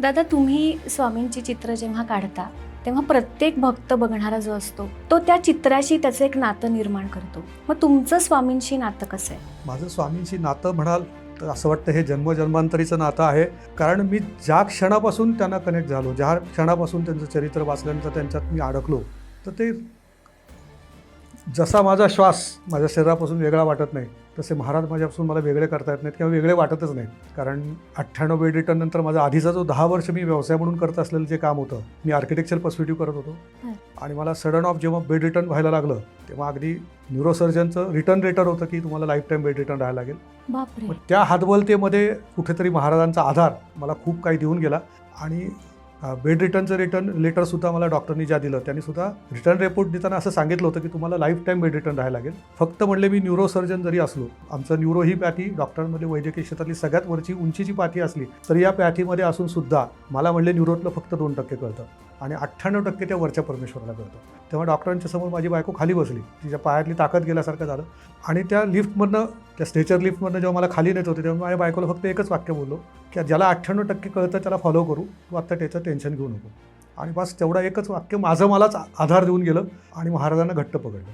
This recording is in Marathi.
दादा, तुम्ही स्वामींची चित्र जेव्हा काढता तेव्हा प्रत्येक भक्त बघणारा जो असतो तो त्या चित्राशी त्याचं एक नातं निर्माण करतो. मग तुमचं स्वामींशी नातं कसं आहे? माझं स्वामींशी नातं म्हणाल तर असं वाटतं हे जन्मजन्मांतरीचं नातं आहे. कारण मी ज्या क्षणापासून त्यांना कनेक्ट झालो, ज्या क्षणापासून त्यांचं चरित्र वाचल्यानंतर त्यांच्यात मी अडकलो, तर ते जसा माझा श्वास माझ्या शरीरापासून वेगळा वाटत नाही, तसे महाराज माझ्यापासून मला वेगळे करता येत नाहीत किंवा वेगळे वाटतच नाहीत. कारण 98 बेड रिटर्न नंतर माझा आधीचा जो 10 वर्ष मी व्यवसाय म्हणून करत असलेलं जे काम होतं, मी आर्किटेक्चर पर्स्पेक्टिव्ह करत होतो. आणि मला सडन ऑफ जेव्हा बेड रिटर्न व्हायला लागलं तेव्हा अगदी न्यूरोसर्जनचं रिटर्न लेटर होतं की तुम्हाला लाईफ टाईम बेड रिटर्न राहायला लागेल. बापरे. मग त्या हातबलतेमध्ये कुठेतरी महाराजांचा आधार मला खूप काही देऊन गेला. आणि बेड रिटर्न लेटरसुद्धा मला डॉक्टरनी ज्या दिलं त्यांनी सुद्धा रिटर्न रिपोर्ट देताना असं सांगितलं होतं की तुम्हाला लाईफ टाईम बेड रिटर्न राहायला लागेल. फक्त म्हणले मी न्यूरोसर्जन जरी असलो, आमचं न्यूरो ही पॅथी डॉक्टरांमध्ये वैद्यकीय क्षेत्रातली सगळ्यात वरची उंचीची पॅथी असली तरी या पॅथीमध्ये असून सुद्धा मला म्हणले न्यूरोतलं फक्त 2% कळतं आणि 98% त्या वरच्या परमेश्वराला कळतं. तेव्हा डॉक्टरांच्या समोर माझी बायको खाली बसली, तिच्या पायातली ताकद गेल्यासारखं झालं. आणि त्या लिफ्टमधनं, त्या स्ट्रेचर लिफ्टमधनं जेव्हा मला खाली नेत होते तेव्हा माझ्या बायकोला फक्त एकच वाक्य बोललो की ज्याला 98% कळतं त्याला फॉलो करू, तू आत्ता त्याचं टेन्शन घेऊ नको. आणि बस तेवढा एकच वाक्य माझं मलाच आधार देऊन गेलं आणि महाराजांना घट्ट पकडलं.